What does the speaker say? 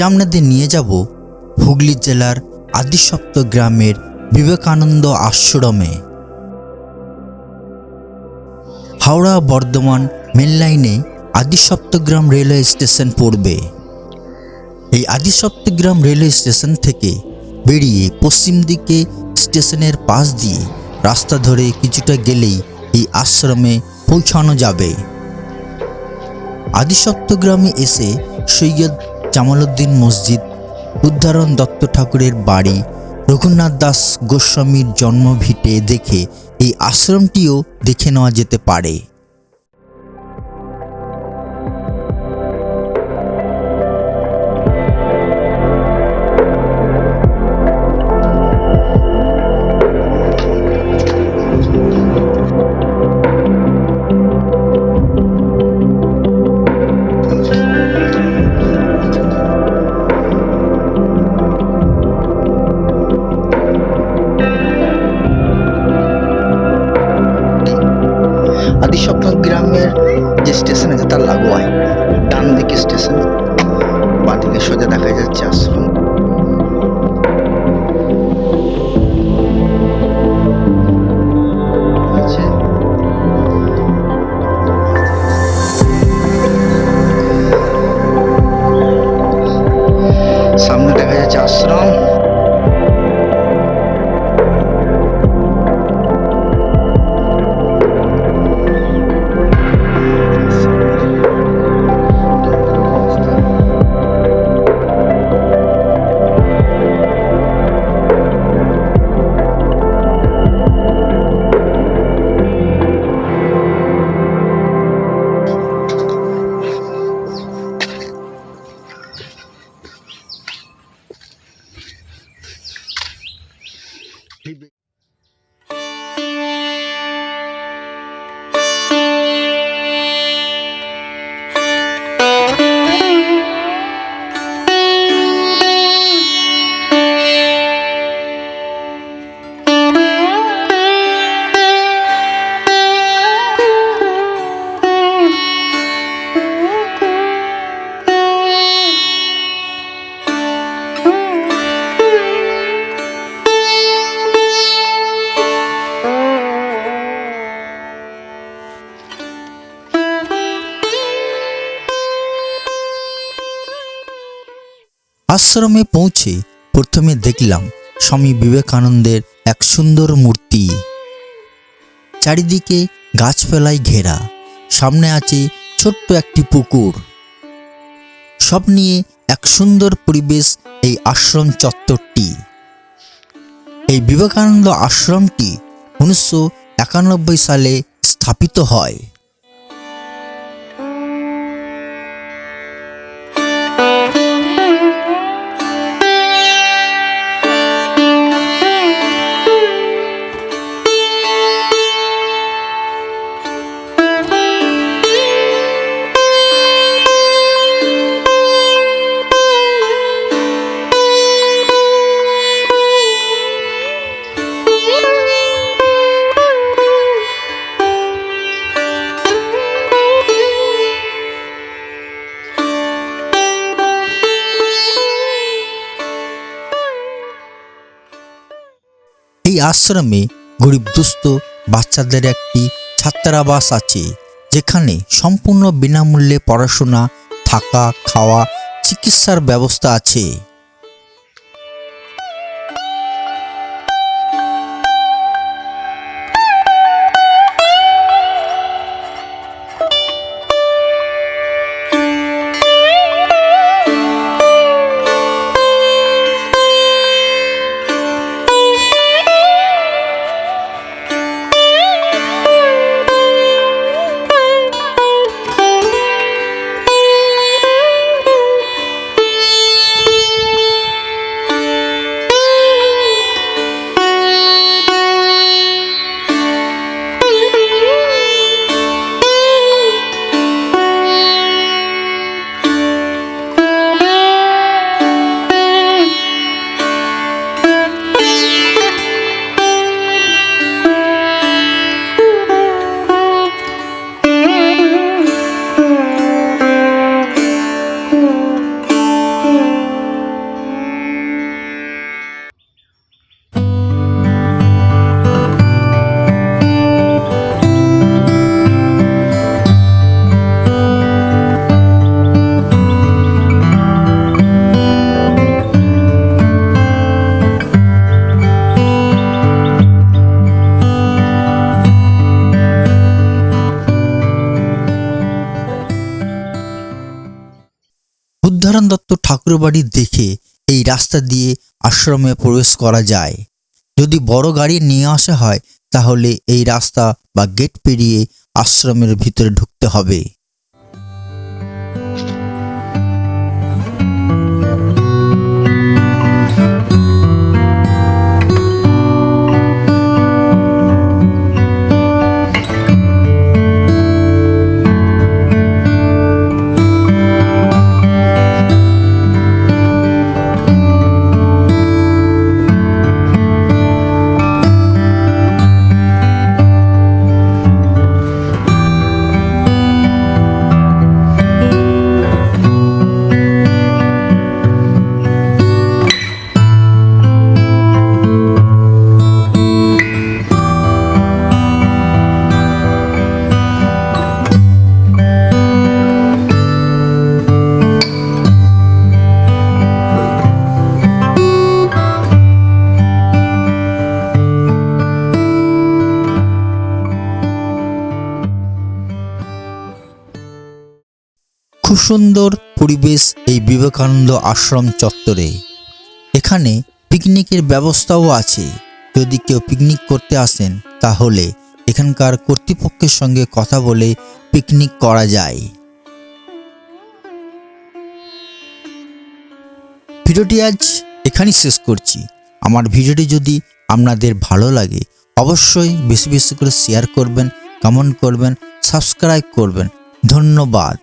আপনাদের নিয়ে যাব হুগলি জেলার আদিসপ্ত গ্রামের বিবেকানন্দ আশ্রমে। হাওড়া বর্ধমান মেন লাইনে আদিসপ্তগ্রাম রেলওয়ে স্টেশন পড়বে। এই আদিসপ্তগ্রাম রেলওয়ে স্টেশন থেকে বেরিয়ে পশ্চিম দিকে স্টেশনের পাশ দিয়ে রাস্তা ধরে কিছুটা গেলেই এই আশ্রমে পৌঁছানো যাবে। আদিসপ্তগ্রামে এসে সৈয়দ জামালউদ্দিন মসজিদ, উদ্ধারণ দত্ত ঠাকুরের বাড়ি, রঘুনাথ দাস গোস্বামীর জন্মভিটে দেখে এই আশ্রমটিও দেখে নেওয়া যেতে পারে। আদিসপ্তগ্রামের যে স্টেশন আছে তার লাগোয়ায় ডান দিকে স্টেশন, বাঁ দিকে সোজা দেখা যাচ্ছে আশ্রম। সামনে দেখা যাচ্ছে আশ্রম। আশ্রমে পৌঁছে প্রথমে দেখলাম স্বামী বিবেকানন্দের এক সুন্দর মূর্তি। চারিদিকে গাছপালায় ঘেরা, সামনে আছে ছোট্ট একটি পুকুর। সব নিয়ে এক সুন্দর পরিবেশ এই আশ্রম চত্বরটি। এই বিবেকানন্দ আশ্রমটি 1991 সালে স্থাপিত হয়। এই আশ্রমে গরিব দুস্থ বাচ্চাদের একটি ছাত্রাবাস আছে, যেখানে সম্পূর্ণ বিনামূল্যে পড়াশোনা, থাকা, খাওয়া, চিকিৎসার ব্যবস্থা আছে। দত্ত ঠাকুরবাড়ি দেখে এই রাস্তা দিয়ে আশ্রমে প্রবেশ করা যায়। যদি বড় গাড়ি নিয়ে আসা হয় তাহলে এই রাস্তা বা গেট পেরিয়ে আশ্রমের ভিতরে ঢুকতে হবে। খুব সুন্দর পরিবেশ এই বিবেকানন্দ আশ্রম চত্বরে। এখানে পিকনিকের ব্যবস্থাও আছে। যদি কেউ পিকনিক করতে আসেন তাহলে এখানকার কর্তৃপক্ষের সঙ্গে কথা বলে পিকনিক করা যায়। ভিডিওটি আজ এখানেই শেষ করছি। আমার ভিডিওটি যদি আপনাদের ভালো লাগে অবশ্যই বেশি বেশি করে শেয়ার করবেন, কমেন্ট করবেন, সাবস্ক্রাইব করবেন। ধন্যবাদ।